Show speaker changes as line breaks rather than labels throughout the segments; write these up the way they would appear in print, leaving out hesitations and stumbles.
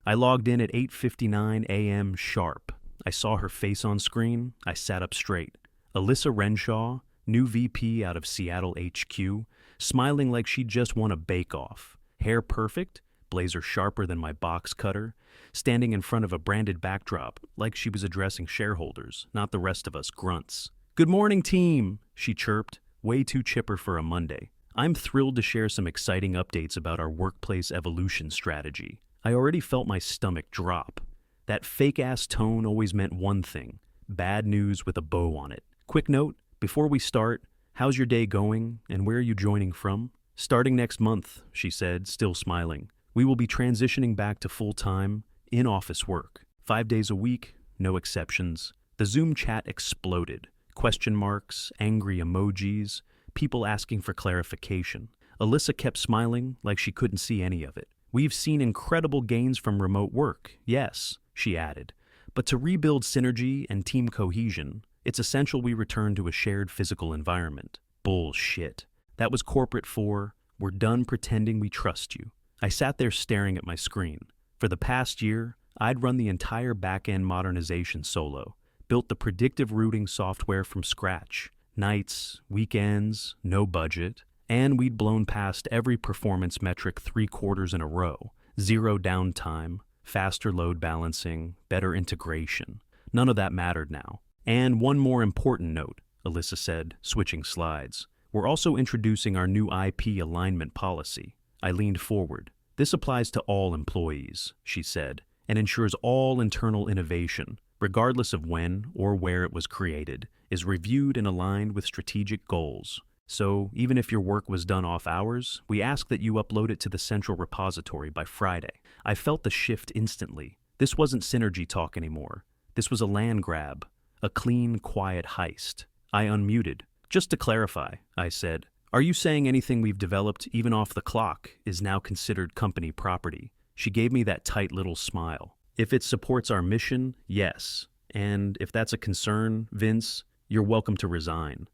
I logged in at 8:59 a.m. sharp. I saw her face on screen. I sat up straight. Alyssa Renshaw, new VP out of Seattle HQ, smiling like she'd just won a bake-off. Hair perfect, blazer sharper than my box cutter, standing in front of a branded backdrop like she was addressing shareholders, not the rest of us grunts. "Good morning, team," she chirped, way too chipper for a Monday. I'm thrilled to share some exciting updates about our workplace evolution strategy. I already felt my stomach drop. That fake-ass tone always meant one thing: bad news with a bow on it. Quick note, before we start, how's your day going and where are you joining from? Starting next month, she said, still smiling. We will be transitioning back to full-time, in-office work. 5 days a week, no exceptions. The Zoom chat exploded. Question marks, angry emojis, people asking for clarification. Alyssa kept smiling like she couldn't see any of it. "We've seen incredible gains from remote work, yes," she added. "But to rebuild synergy and team cohesion, it's essential we return to a shared physical environment." Bullshit. That was corporate for, "We're done pretending we trust you." I sat there staring at my screen. For the past year, I'd run the entire back-end modernization solo, built the predictive routing software from scratch. Nights, weekends, no budget, and we'd blown past every performance metric 3 quarters in a row. Zero downtime, faster load balancing, better integration. None of that mattered now. "And one more important note," Alyssa said, switching slides. "We're also introducing our new IP alignment policy." I leaned forward. "This applies to all employees," she said, "and ensures all internal innovation, regardless of when or where it was created, is reviewed and aligned with strategic goals. So even if your work was done off hours, we ask that you upload it to the central repository by Friday." I felt the shift instantly. This wasn't synergy talk anymore. This was a land grab, a clean, quiet heist. I unmuted. "Just to clarify," I said, "are you saying anything we've developed, even off the clock, is now considered company property?" She gave me that tight little smile. "If it supports our mission, yes. And if that's a concern, Vince, you're welcome to resign."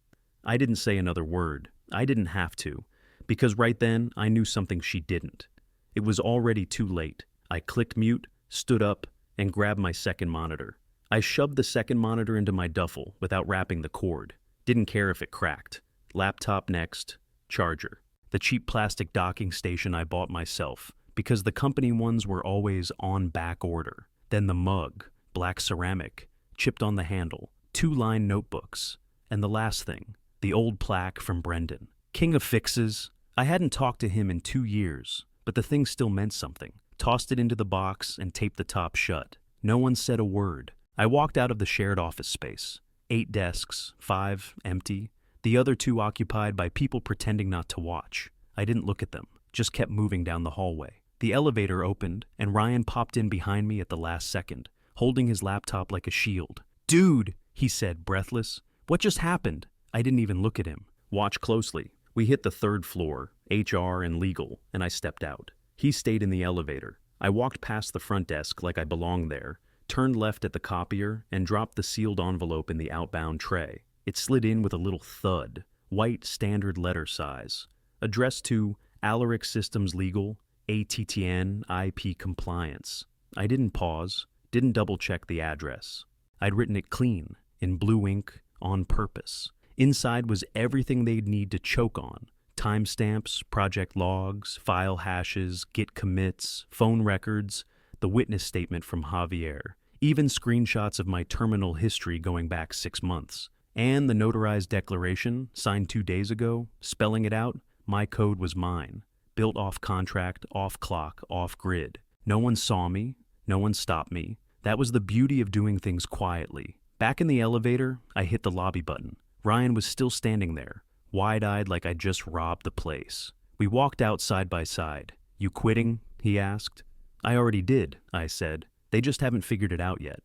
I didn't say another word. I didn't have to, because right then I knew something she didn't. It was already too late. I clicked mute, stood up, and grabbed my second monitor. I shoved the second monitor into my duffel without wrapping the cord. Didn't care if it cracked. Laptop next, charger. The cheap plastic docking station I bought myself, because the company ones were always on back order. Then the mug, black ceramic, chipped on the handle, 2-line notebooks. And the last thing, the old plaque from Brendan. King of fixes. I hadn't talked to him in 2 years, but the thing still meant something. Tossed it into the box and taped the top shut. No one said a word. I walked out of the shared office space. 8 desks, 5 empty, the other 2 occupied by people pretending not to watch. I didn't look at them, just kept moving down the hallway. The elevator opened, and Ryan popped in behind me at the last second, holding his laptop like a shield. "Dude," he said, breathless. "What just happened?" I didn't even look at him. "Watch closely." We hit the 3rd floor, HR and legal, and I stepped out. He stayed in the elevator. I walked past the front desk like I belonged there, turned left at the copier, and dropped the sealed envelope in the outbound tray. It slid in with a little thud, white standard letter size. Addressed to Alaric Systems Legal, ATTN IP Compliance. I didn't pause, didn't double-check the address. I'd written it clean, in blue ink, on purpose. Inside was everything they'd need to choke on. Timestamps, project logs, file hashes, Git commits, phone records, the witness statement from Javier, even screenshots of my terminal history going back 6 months. And the notarized declaration, signed 2 days ago, spelling it out, my code was mine. Built off contract, off clock, off grid. No one saw me, no one stopped me. That was the beauty of doing things quietly. Back in the elevator, I hit the lobby button. Ryan was still standing there, wide-eyed like I'd just robbed the place. We walked out side by side. "You quitting?" he asked. "I already did," I said. "They just haven't figured it out yet."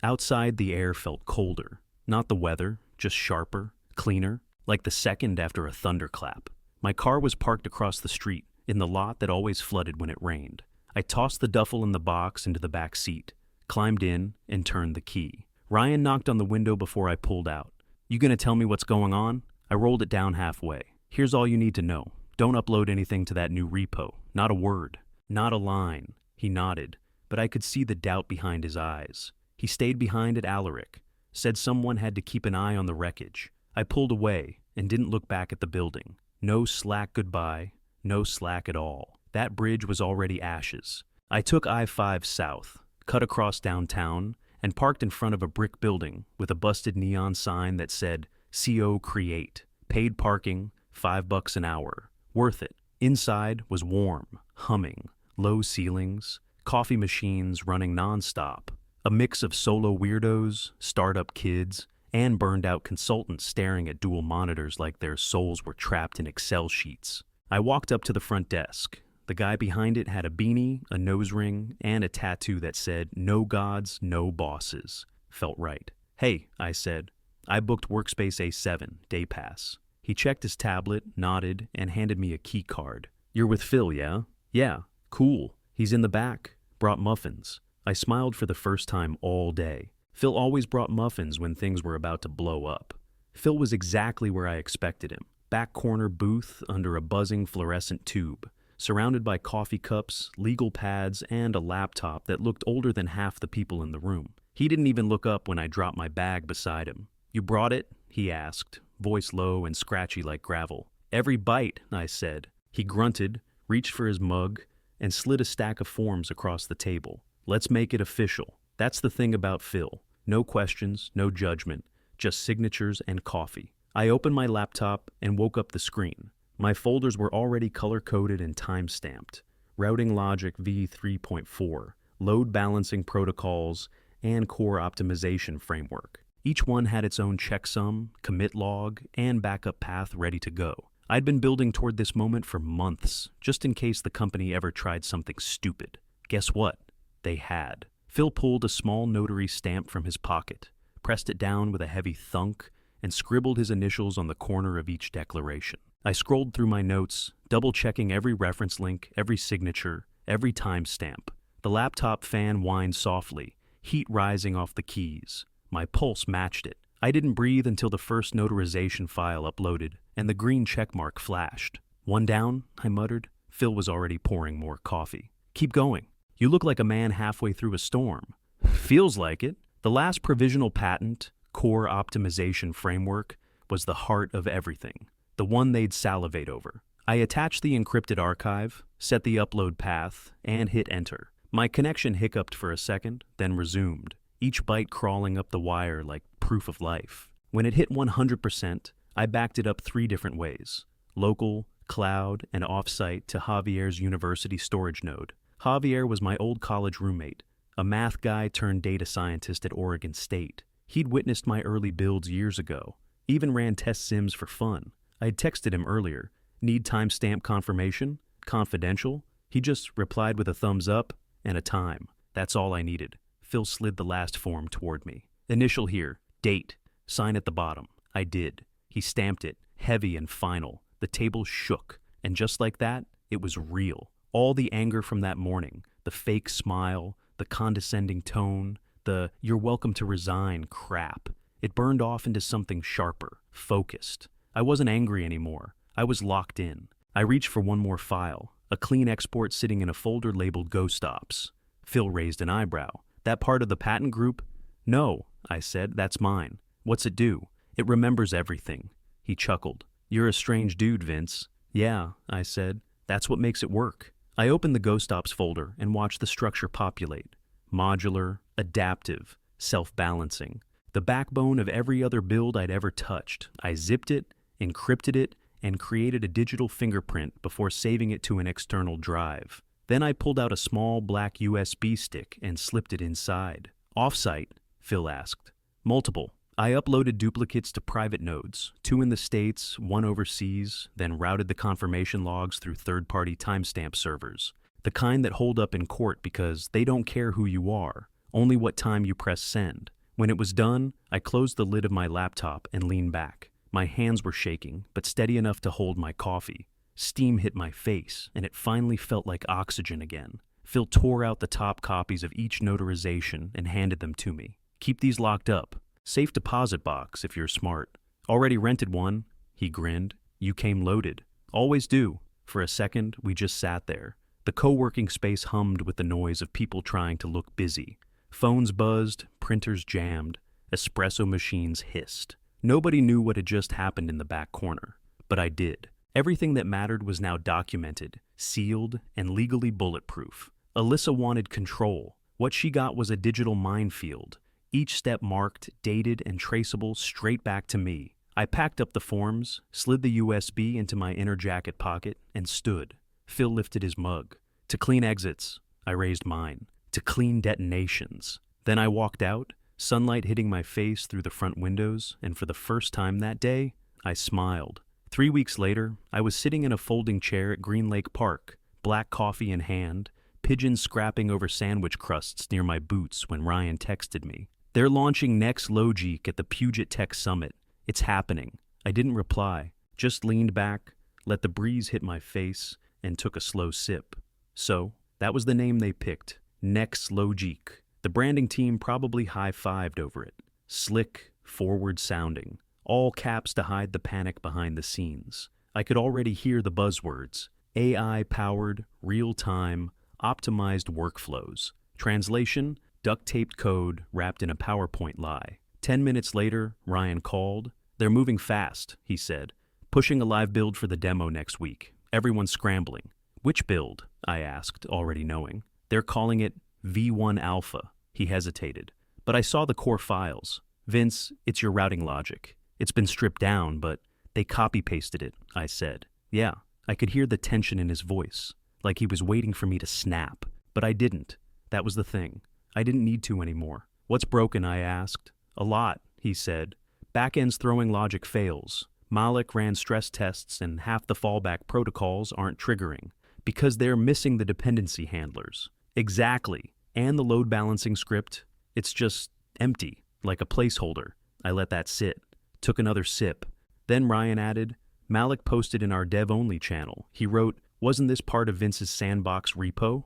Outside, the air felt colder. Not the weather, just sharper, cleaner, like the second after a thunderclap. My car was parked across the street, in the lot that always flooded when it rained. I tossed the duffel in the box into the back seat, climbed in, and turned the key. Ryan knocked on the window before I pulled out. "You gonna tell me what's going on?" I rolled it down halfway. "Here's all you need to know. Don't upload anything to that new repo. Not a word. Not a line." He nodded. but I could see the doubt behind his eyes. He stayed behind at Alaric, said someone had to keep an eye on the wreckage. I pulled away and didn't look back at the building. No slack goodbye, no slack at all. That bridge was already ashes. I took I-5 south, cut across downtown, and parked in front of a brick building with a busted neon sign that said, CO Create. Paid parking, $5 an hour. Worth it. Inside was warm, humming, low ceilings, coffee machines running nonstop, a mix of solo weirdos, startup kids, and burned-out consultants staring at dual monitors like their souls were trapped in Excel sheets. I walked up to the front desk. The guy behind it had a beanie, a nose ring, and a tattoo that said, "No gods, no bosses." Felt right. "Hey," I said. "I booked Workspace A7, day pass." He checked his tablet, nodded, and handed me a key card. "You're with Phil, yeah?" "Yeah." "Cool. He's in the back. Brought muffins." I smiled for the first time all day. Phil always brought muffins when things were about to blow up. Phil was exactly where I expected him. Back corner booth under a buzzing fluorescent tube, surrounded by coffee cups, legal pads, and a laptop that looked older than half the people in the room. He didn't even look up when I dropped my bag beside him. "You brought it?" he asked, voice low and scratchy like gravel. "Every bite," I said. He grunted, reached for his mug, and slid a stack of forms across the table. "Let's make it official." That's the thing about Phil. No questions, no judgment, just signatures and coffee. I opened my laptop and woke up the screen. My folders were already color-coded and time-stamped. Routing logic v3.4, load balancing protocols, and core optimization framework. Each one had its own checksum, commit log, and backup path ready to go. I'd been building toward this moment for months, just in case the company ever tried something stupid. Guess what? They had. Phil pulled a small notary stamp from his pocket, pressed it down with a heavy thunk, and scribbled his initials on the corner of each declaration. I scrolled through my notes, double-checking every reference link, every signature, every timestamp. The laptop fan whined softly, heat rising off the keys. My pulse matched it. I didn't breathe until the first notarization file uploaded, and the green checkmark flashed. "One down," I muttered. Phil was already pouring more coffee. "Keep going. You look like a man halfway through a storm." "Feels like it." The last provisional patent, core optimization framework, was the heart of everything. The one they'd salivate over. I attached the encrypted archive, set the upload path, and hit enter. My connection hiccuped for a second, then resumed, each byte crawling up the wire like proof of life. When it hit 100%, I backed it up 3 different ways: local, cloud, and offsite to Javier's university storage node. Javier was my old college roommate, a math guy turned data scientist at Oregon State. He'd witnessed my early builds years ago, even ran test sims for fun. I had texted him earlier, "Need timestamp confirmation? Confidential?" He just replied with a thumbs up and a time. That's all I needed. Phil slid the last form toward me. "Initial here, date, sign at the bottom." I did. He stamped it, heavy and final. The table shook, and just like that, it was real. All the anger from that morning, the fake smile, the condescending tone, the "you're welcome to resign" crap, it burned off into something sharper, focused. I wasn't angry anymore. I was locked in. I reached for one more file, a clean export sitting in a folder labeled Ghost Ops. Phil raised an eyebrow. "That part of the patent group?" "No," I said, "that's mine." "What's it do?" "It remembers everything." He chuckled. "You're a strange dude, Vince." "Yeah," I said, "that's what makes it work." I opened the Ghost Ops folder and watched the structure populate. Modular, adaptive, self-balancing. The backbone of every other build I'd ever touched. I zipped it, encrypted it, and created a digital fingerprint before saving it to an external drive. Then I pulled out a small black USB stick and slipped it inside. "Offsite?" Phil asked. "Multiple." I uploaded duplicates to private nodes, 2 in the States, 1 overseas, then routed the confirmation logs through third-party timestamp servers. The kind that hold up in court because they don't care who you are, only what time you press send. When it was done, I closed the lid of my laptop and leaned back. My hands were shaking, but steady enough to hold my coffee. Steam hit my face, and it finally felt like oxygen again. Phil tore out the top copies of each notarization and handed them to me. "Keep these locked up. Safe deposit box if you're smart." "Already rented one," he grinned. "You came loaded." "Always do." For a second, we just sat there. The co-working space hummed with the noise of people trying to look busy. Phones buzzed, printers jammed, espresso machines hissed. Nobody knew what had just happened in the back corner, but I did. Everything that mattered was now documented, sealed, and legally bulletproof. Alyssa wanted control. What she got was a digital minefield, each step marked, dated, and traceable straight back to me. I packed up the forms, slid the USB into my inner jacket pocket, and stood. Phil lifted his mug. To clean exits, I raised mine. To clean detonations. Then I walked out, sunlight hitting my face through the front windows, and for the first time that day, I smiled. 3 weeks later, I was sitting in a folding chair at Green Lake Park, black coffee in hand, pigeons scrapping over sandwich crusts near my boots when Ryan texted me. They're launching Next Logic at the Puget Tech Summit. It's happening. I didn't reply, just leaned back, let the breeze hit my face, and took a slow sip. So, that was the name they picked, Next Logic. The branding team probably high-fived over it. Slick, forward-sounding, all caps to hide the panic behind the scenes. I could already hear the buzzwords: AI-powered, real-time, optimized workflows. Translation: duct-taped code wrapped in a PowerPoint lie. 10 minutes later, Ryan called. "They're moving fast," he said. "Pushing a live build for the demo next week. Everyone's scrambling." "Which build?" I asked, already knowing. "They're calling it V1 Alpha." He hesitated. "But I saw the core files. Vince, it's your routing logic. It's been stripped down, but they copy-pasted it," I said. "Yeah." I could hear the tension in his voice, like he was waiting for me to snap. But I didn't. That was the thing. I didn't need to anymore. "What's broken?" I asked. "A lot," he said. "Backend's throwing logic fails. Malik ran stress tests and half the fallback protocols aren't triggering because they're missing the dependency handlers." "Exactly. And the load balancing script, it's just empty, like a placeholder." I let that sit, took another sip. Then Ryan added, "Malik posted in our dev-only channel. He wrote, 'Wasn't this part of Vince's sandbox repo?'"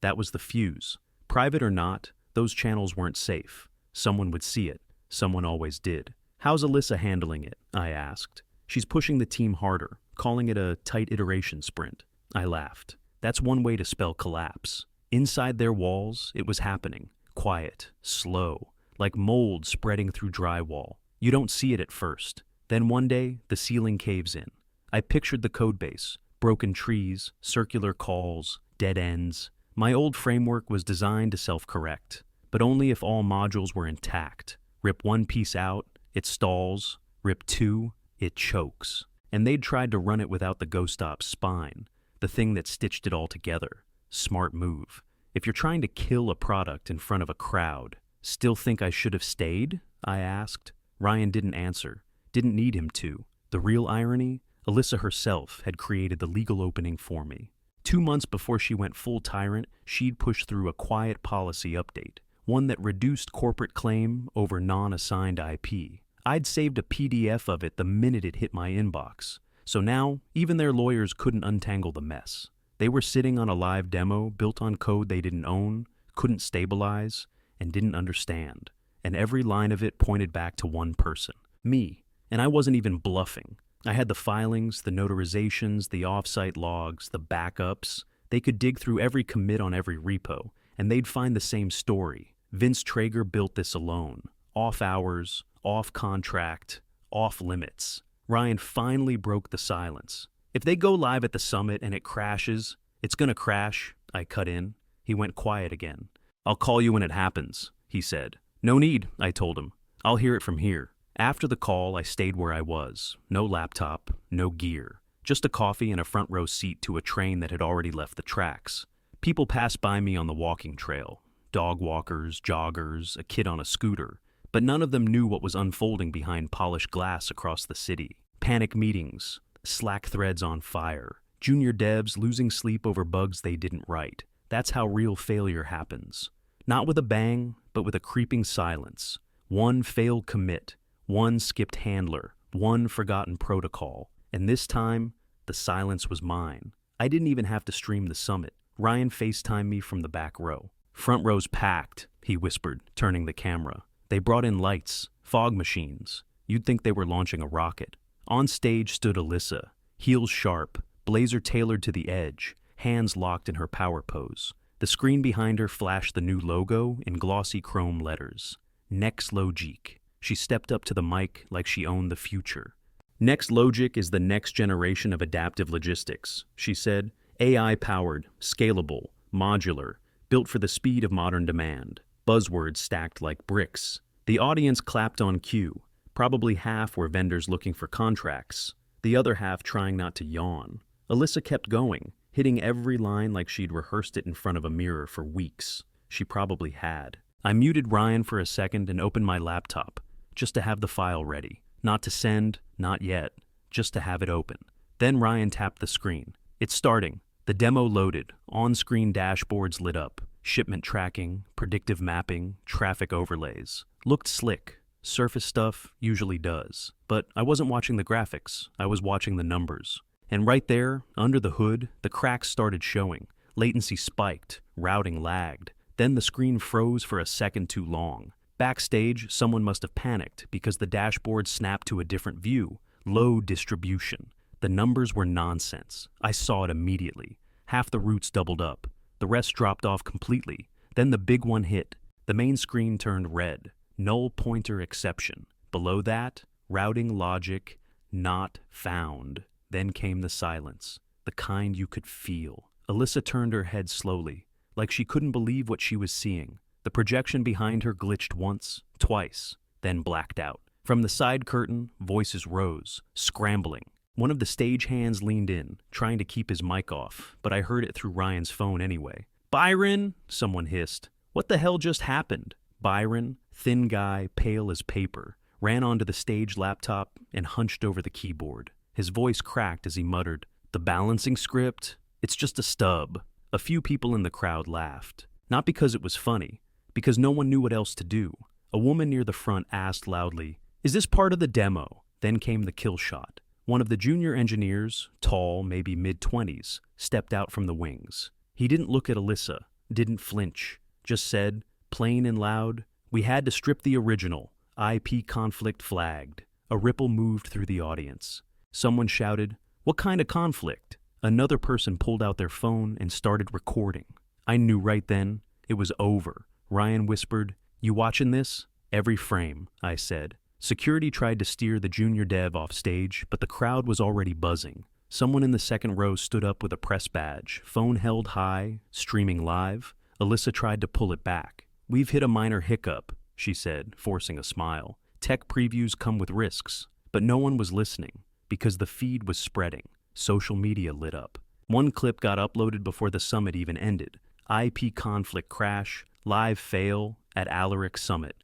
That was the fuse. Private or not, those channels weren't safe. Someone would see it. Someone always did. "How's Alyssa handling it?" I asked. "She's pushing the team harder, calling it a tight iteration sprint." I laughed. That's one way to spell collapse. Inside their walls, it was happening. Quiet, slow, like mold spreading through drywall. You don't see it at first. Then one day, the ceiling caves in. I pictured the codebase: broken trees, circular calls, dead ends. My old framework was designed to self-correct, but only if all modules were intact. Rip one piece out, it stalls. Rip two, it chokes. And they'd tried to run it without the ghost ops spine, the thing that stitched it all together. Smart move. If you're trying to kill a product in front of a crowd, "Still think I should have stayed?" I asked. Ryan didn't answer. Didn't need him to. The real irony? Alyssa herself had created the legal opening for me. 2 months before she went full tyrant, she'd pushed through a quiet policy update, one that reduced corporate claim over non-assigned IP. I'd saved a PDF of it the minute it hit my inbox. So now, even their lawyers couldn't untangle the mess. They were sitting on a live demo built on code they didn't own, couldn't stabilize, and didn't understand. And every line of it pointed back to one person: me. And I wasn't even bluffing. I had the filings, the notarizations, the offsite logs, the backups. They could dig through every commit on every repo, and they'd find the same story. Vince Traeger built this alone. Off hours, off contract, off limits. Ryan finally broke the silence. "If they go live at the summit and it crashes, it's gonna crash," I cut in. He went quiet again. "I'll call you when it happens," he said. "No need," I told him. "I'll hear it from here." After the call, I stayed where I was. No laptop, no gear. Just a coffee and a front row seat to a train that had already left the tracks. People passed by me on the walking trail. Dog walkers, joggers, a kid on a scooter. But none of them knew what was unfolding behind polished glass across the city. Panic meetings, Slack threads on fire, junior devs losing sleep over bugs they didn't write. That's how real failure happens. Not with a bang, but with a creeping silence. One failed commit, one skipped handler, one forgotten protocol. And this time, the silence was mine. I didn't even have to stream the summit. Ryan FaceTimed me from the back row. "Front row's packed," he whispered, turning the camera. "They brought in lights, fog machines. You'd think they were launching a rocket." On stage stood Alyssa, heels sharp, blazer tailored to the edge, hands locked in her power pose. The screen behind her flashed the new logo in glossy chrome letters. Next Logic. She stepped up to the mic like she owned the future. Next Logic is the next generation of adaptive logistics, she said. AI-powered, scalable, modular, built for the speed of modern demand. Buzzwords stacked like bricks. The audience clapped on cue. Probably half were vendors looking for contracts, the other half trying not to yawn. Alyssa kept going, hitting every line like she'd rehearsed it in front of a mirror for weeks. She probably had. I muted Ryan for a second and opened my laptop, just to have the file ready. Not to send, not yet, just to have it open. Then Ryan tapped the screen. It's starting. The demo loaded. On-screen dashboards lit up. Shipment tracking, predictive mapping, traffic overlays. Looked slick. Surface stuff usually does. But I wasn't watching the graphics. I was watching the numbers. And right there, under the hood, the cracks started showing. Latency spiked. Routing lagged. Then the screen froze for a second too long. Backstage, someone must have panicked because the dashboard snapped to a different view. Low distribution. The numbers were nonsense. I saw it immediately. Half the routes doubled up. The rest dropped off completely. Then the big one hit. The main screen turned red. Null pointer exception. Below that, routing logic not found. Then came the silence, the kind you could feel. Alyssa turned her head slowly, like she couldn't believe what she was seeing. The projection behind her glitched once, twice, then blacked out. From the side curtain, voices rose, scrambling. One of the stage hands leaned in, trying to keep his mic off, but I heard it through Ryan's phone anyway. "Byron!" someone hissed. "What the hell just happened?" Byron, thin guy, pale as paper, ran onto the stage laptop and hunched over the keyboard. His voice cracked as he muttered, "The balancing script? It's just a stub." A few people in the crowd laughed. Not because it was funny, because no one knew what else to do. A woman near the front asked loudly, "Is this part of the demo?" Then came the kill shot. One of the junior engineers, tall, maybe mid-20s, stepped out from the wings. He didn't look at Alyssa, didn't flinch, just said, plain and loud, "We had to strip the original. IP conflict flagged." A ripple moved through the audience. Someone shouted, "What kind of conflict?" Another person pulled out their phone and started recording. I knew right then it was over. Ryan whispered, "You watching this?" "Every frame," I said. Security tried to steer the junior dev off stage, but the crowd was already buzzing. Someone in the second row stood up with a press badge, phone held high, streaming live. Alyssa tried to pull it back. "We've hit a minor hiccup," she said, forcing a smile. "Tech previews come with risks." But no one was listening, because the feed was spreading. Social media lit up. One clip got uploaded before the summit even ended. IP conflict crash, live fail at Alaric Summit.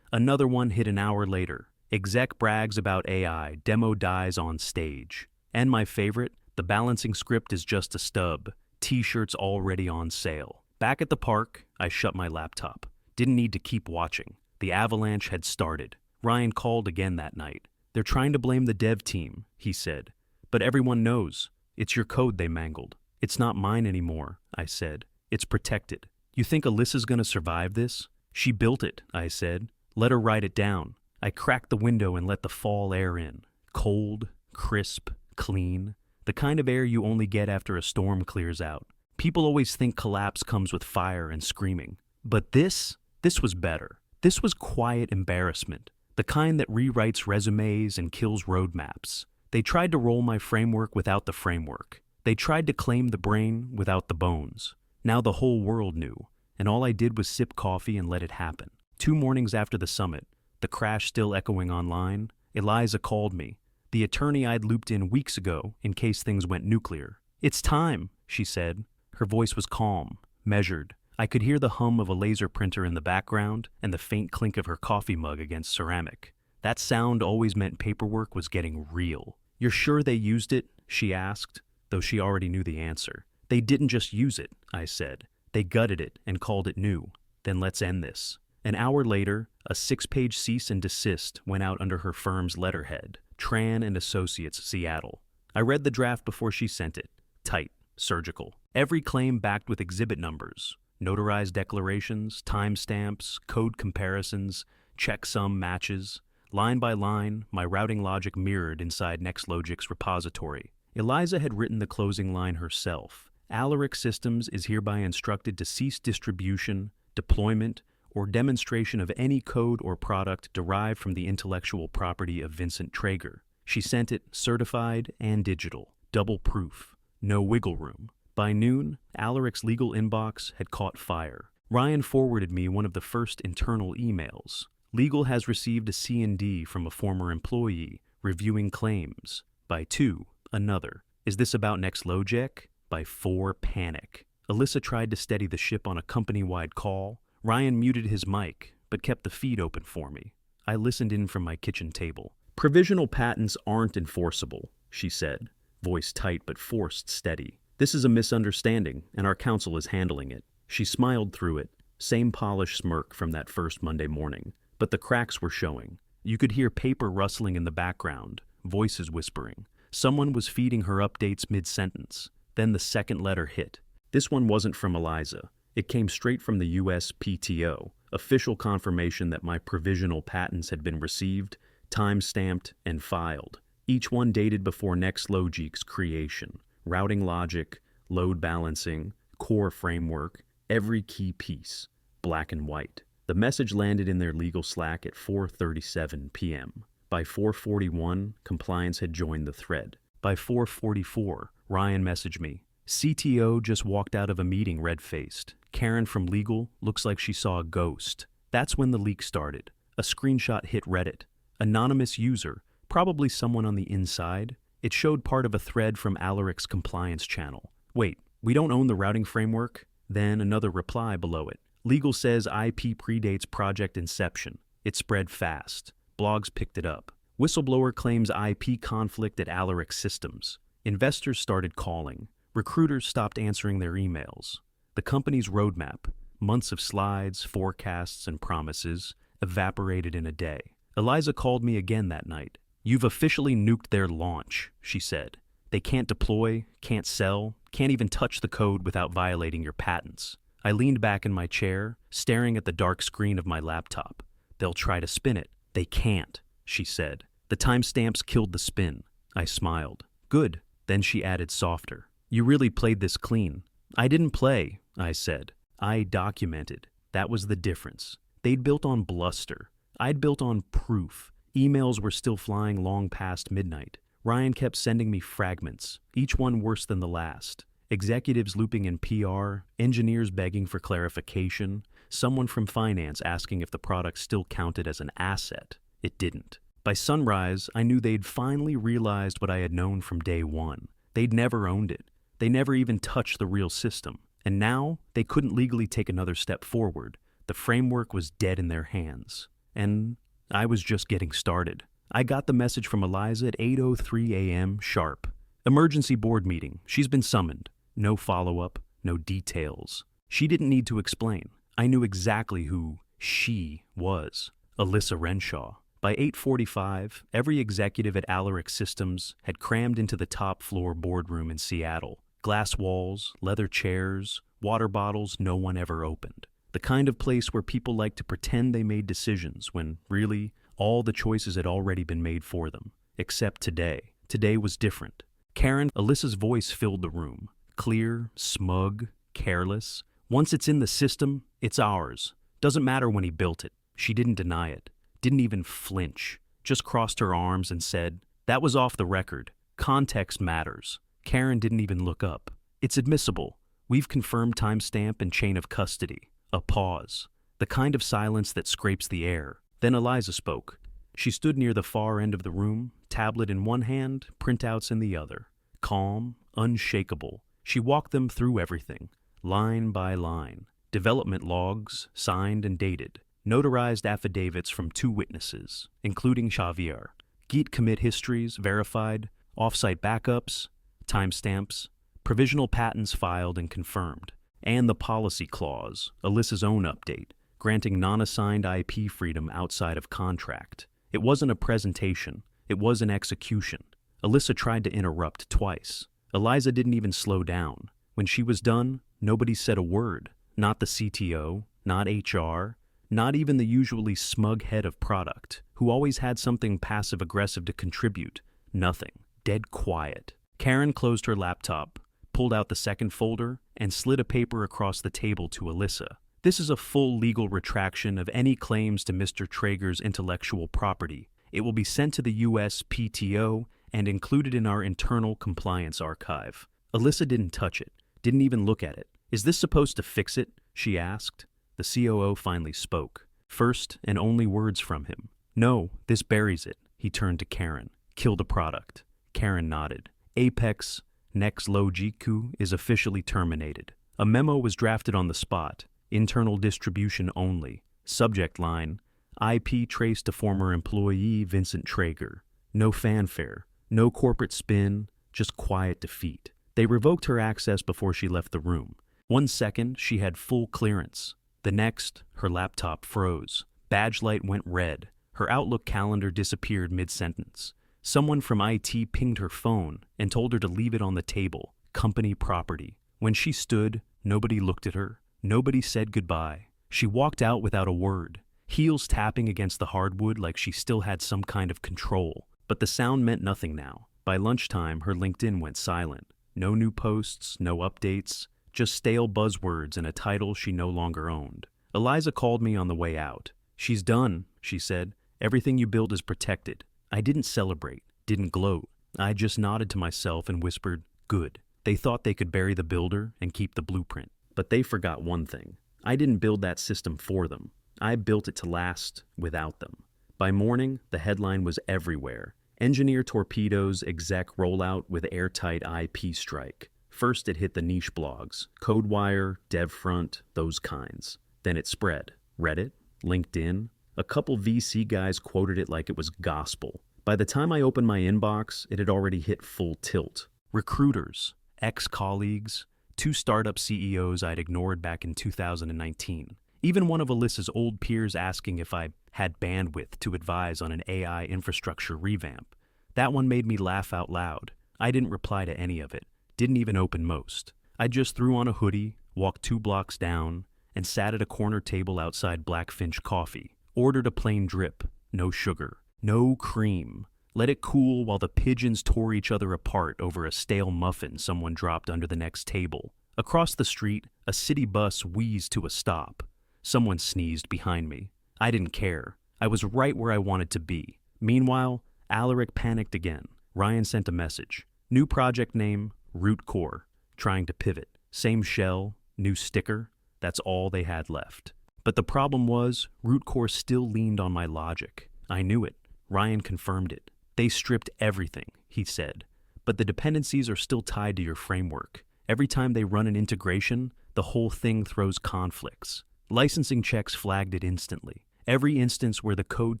Another one hit an hour later. Exec brags about AI, demo dies on stage. And my favorite, the balancing script is just a stub. T-shirts already on sale. Back at the park, I shut my laptop. Didn't need to keep watching. The avalanche had started. Ryan called again that night. "They're trying to blame the dev team," he said. "But everyone knows. It's your code they mangled." "It's not mine anymore," I said. "It's protected." "You think Alyssa's gonna survive this?" "She built it," I said. "Let her write it down." I cracked the window and let the fall air in. Cold, crisp, clean. The kind of air you only get after a storm clears out. People always think collapse comes with fire and screaming. But this was better. This was quiet embarrassment. The kind that rewrites resumes and kills roadmaps. They tried to roll my framework without the framework. They tried to claim the brain without the bones. Now the whole world knew, and all I did was sip coffee and let it happen. 2 mornings after the summit, the crash still echoing online, Eliza called me, the attorney I'd looped in weeks ago in case things went nuclear. "It's time," she said. Her voice was calm, measured. I could hear the hum of a laser printer in the background and the faint clink of her coffee mug against ceramic. That sound always meant paperwork was getting real. "You're sure they used it?" she asked, though she already knew the answer. "They didn't just use it," I said. "They gutted it and called it new. Then let's end this." An hour later, a 6-page cease and desist went out under her firm's letterhead, Tran and Associates, Seattle. I read the draft before she sent it. Tight, surgical. Every claim backed with exhibit numbers, notarized declarations, timestamps, code comparisons, checksum matches. Line by line, my routing logic mirrored inside NextLogic's repository. Eliza had written the closing line herself, Alaric Systems is hereby instructed to cease distribution, deployment, or demonstration of any code or product derived from the intellectual property of Vincent Traeger. She sent it certified and digital, double proof, no wiggle room. By noon, Alaric's legal inbox had caught fire. Ryan forwarded me one of the first internal emails. Legal has received a C&D from a former employee, reviewing claims. By 2, another. Is this about Nextlogic? By 4, panic. Alyssa tried to steady the ship on a company-wide call. Ryan muted his mic, but kept the feed open for me. I listened in from my kitchen table. Provisional patents aren't enforceable, she said, voice tight but forced steady. This is a misunderstanding, and our counsel is handling it. She smiled through it, same polished smirk from that first Monday morning. But the cracks were showing. You could hear paper rustling in the background, voices whispering. Someone was feeding her updates mid-sentence. Then the second letter hit. This one wasn't from Eliza. It came straight from the USPTO, official confirmation that my provisional patents had been received, time-stamped, and filed. Each one dated before Nextlogic's creation. Routing logic, load balancing, core framework, every key piece, black and white. The message landed in their legal Slack at 4:37 p.m. By 4:41, compliance had joined the thread. By 4:44, Ryan messaged me. CTO just walked out of a meeting red-faced. Karen from legal looks like she saw a ghost. That's when the leak started. A screenshot hit Reddit. Anonymous user, probably someone on the inside. It showed part of a thread from Alaric's compliance channel. Wait, we don't own the routing framework? Then another reply below it. Legal says IP predates project inception. It spread fast. Blogs picked it up. Whistleblower claims IP conflict at Alaric Systems. Investors started calling. Recruiters stopped answering their emails. The company's roadmap, months of slides, forecasts, and promises, evaporated in a day. Eliza called me again that night. You've officially nuked their launch, she said. They can't deploy, can't sell, can't even touch the code without violating your patents. I leaned back in my chair, staring at the dark screen of my laptop. They'll try to spin it. They can't, she said. The timestamps killed the spin. I smiled. Good. Then she added softer. You really played this clean. I didn't play, I said. I documented. That was the difference. They'd built on bluster. I'd built on proof. Emails were still flying long past midnight. Ryan kept sending me fragments, each one worse than the last. Executives looping in PR, engineers begging for clarification, someone from finance asking if the product still counted as an asset. It didn't. By sunrise, I knew they'd finally realized what I had known from day one. They'd never owned it. They never even touched the real system. And now, they couldn't legally take another step forward. The framework was dead in their hands. And I was just getting started. I got the message from Eliza at 8:03 a.m. sharp. Emergency board meeting. She's been summoned. No follow-up, no details. She didn't need to explain. I knew exactly who she was. Alyssa Renshaw. By 8:45, every executive at Alaric Systems had crammed into the top-floor boardroom in Seattle. Glass walls, leather chairs, water bottles no one ever opened. The kind of place where people like to pretend they made decisions when, really, all the choices had already been made for them. Except today. Today was different. Alyssa's voice filled the room. Clear, smug, careless. Once it's in the system, it's ours. Doesn't matter when he built it. She didn't deny it. Didn't even flinch. Just crossed her arms and said, that was off the record. Context matters. Karen didn't even look up. It's admissible. We've confirmed timestamp and chain of custody. A pause. The kind of silence that scrapes the air. Then Eliza spoke. She stood near the far end of the room, tablet in one hand, printouts in the other. Calm, unshakable. She walked them through everything, line by line. Development logs, signed and dated. Notarized affidavits from 2 witnesses, including Xavier. Git commit histories verified, offsite backups, timestamps, provisional patents filed and confirmed, and the policy clause, Alyssa's own update, granting non-assigned IP freedom outside of contract. It wasn't a presentation, it was an execution. Alyssa tried to interrupt twice. Eliza didn't even slow down. When she was done, nobody said a word. Not the CTO, not HR, not even the usually smug head of product, who always had something passive-aggressive to contribute. Nothing. Dead quiet. Karen closed her laptop, pulled out the second folder and slid a paper across the table to Alyssa. This is a full legal retraction of any claims to Mr. Traeger's intellectual property. It will be sent to the U.S. PTO and included in our internal compliance archive. Alyssa didn't touch it, didn't even look at it. Is this supposed to fix it? She asked. The COO finally spoke. First and only words from him. No, this buries it. He turned to Karen. Kill the product. Karen nodded. Apex Next Logiku is officially terminated. A memo was drafted on the spot. Internal distribution only. Subject line, IP traced to former employee Vincent Traeger. No fanfare, no corporate spin, just quiet defeat. They revoked her access before she left the room. 1 second, she had full clearance. The next, her laptop froze. Badge light went red. Her Outlook calendar disappeared mid-sentence. Someone from IT pinged her phone and told her to leave it on the table. Company property. When she stood, nobody looked at her. Nobody said goodbye. She walked out without a word, heels tapping against the hardwood like she still had some kind of control. But the sound meant nothing now. By lunchtime, her LinkedIn went silent. No new posts, no updates, just stale buzzwords and a title she no longer owned. Eliza called me on the way out. She's done, she said. Everything you built is protected. I didn't celebrate, didn't gloat. I just nodded to myself and whispered, good. They thought they could bury the builder and keep the blueprint. But they forgot one thing. I didn't build that system for them. I built it to last without them. By morning, the headline was everywhere. Engineer torpedoes exec rollout with airtight IP strike. First it hit the niche blogs, CodeWire, DevFront, those kinds. Then it spread. Reddit, LinkedIn. A couple VC guys quoted it like it was gospel. By the time I opened my inbox, it had already hit full tilt. Recruiters, ex-colleagues, 2 startup CEOs I'd ignored back in 2019. Even one of Alyssa's old peers asking if I had bandwidth to advise on an AI infrastructure revamp. That one made me laugh out loud. I didn't reply to any of it. Didn't even open most. I just threw on a hoodie, walked 2 blocks down, and sat at a corner table outside Blackfinch Coffee. Ordered a plain drip, no sugar, no cream. Let it cool while the pigeons tore each other apart over a stale muffin someone dropped under the next table. Across the street, a city bus wheezed to a stop. Someone sneezed behind me. I didn't care. I was right where I wanted to be. Meanwhile, Alaric panicked again. Ryan sent a message. New project name, Root Core. Trying to pivot. Same shell, new sticker. That's all they had left. But the problem was, Root Core still leaned on my logic. I knew it. Ryan confirmed it. They stripped everything, he said. But the dependencies are still tied to your framework. Every time they run an integration, the whole thing throws conflicts. Licensing checks flagged it instantly. Every instance where the code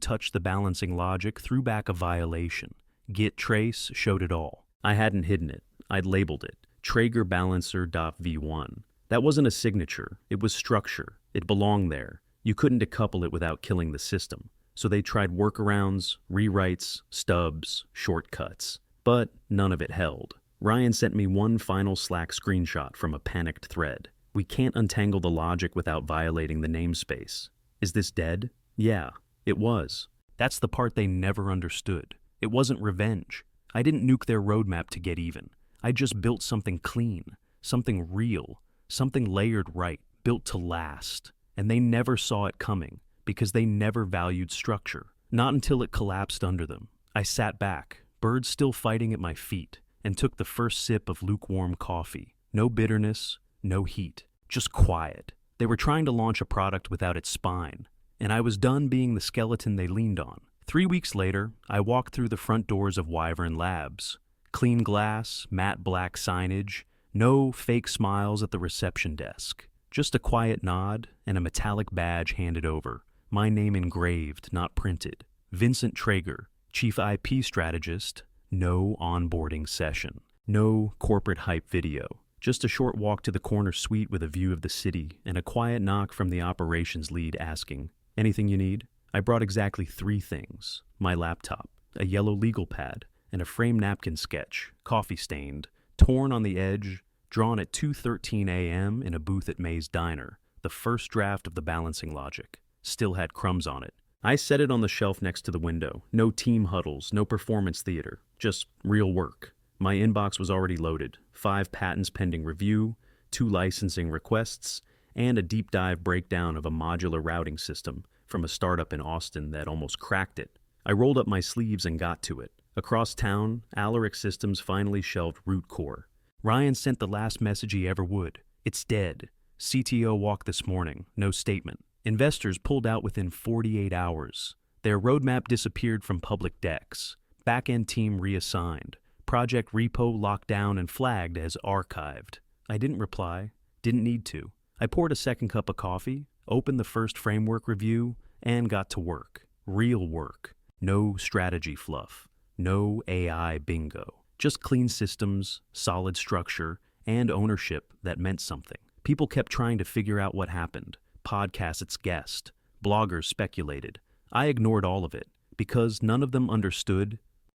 touched the balancing logic threw back a violation. Git trace showed it all. I hadn't hidden it. I'd labeled it. Traeger balancer.v1. That wasn't a signature. It was structure. It belonged there. You couldn't decouple it without killing the system. So they tried workarounds, rewrites, stubs, shortcuts. But none of it held. Ryan sent me one final Slack screenshot from a panicked thread. We can't untangle the logic without violating the namespace. Is this dead? Yeah, it was. That's the part they never understood. It wasn't revenge. I didn't nuke their roadmap to get even. I just built something clean, something real, something layered right, built to last. And they never saw it coming because they never valued structure. Not until it collapsed under them. I sat back, birds still fighting at my feet, and took the first sip of lukewarm coffee. No bitterness, no heat, just quiet. They were trying to launch a product without its spine, and I was done being the skeleton they leaned on. 3 weeks later, I walked through the front doors of Wyvern Labs. Clean glass, matte black signage, no fake smiles at the reception desk. Just a quiet nod and a metallic badge handed over. My name engraved, not printed. Vincent Traeger, Chief IP Strategist. No onboarding session. No corporate hype video. Just a short walk to the corner suite with a view of the city and a quiet knock from the operations lead asking, "Anything you need?" I brought exactly 3 things. My laptop, a yellow legal pad, and a framed napkin sketch, coffee-stained, torn on the edge, drawn at 2:13 a.m. in a booth at May's Diner. The first draft of the balancing logic. Still had crumbs on it. I set it on the shelf next to the window. No team huddles, no performance theater. Just real work. My inbox was already loaded. 5 patents pending review, 2 licensing requests, and a deep dive breakdown of a modular routing system from a startup in Austin that almost cracked it. I rolled up my sleeves and got to it. Across town, Alaric Systems finally shelved Root Core. Ryan sent the last message he ever would. It's dead. CTO walked this morning. No statement. Investors pulled out within 48 hours. Their roadmap disappeared from public decks. Back-end team reassigned. Project repo locked down and flagged as archived. I didn't reply. Didn't need to. I poured a second cup of coffee, opened the first framework review, and got to work. Real work. No strategy fluff. No AI bingo. Just clean systems, solid structure, and ownership that meant something. People kept trying to figure out what happened. Podcasts guessed. Bloggers speculated. I ignored all of it because none of them understood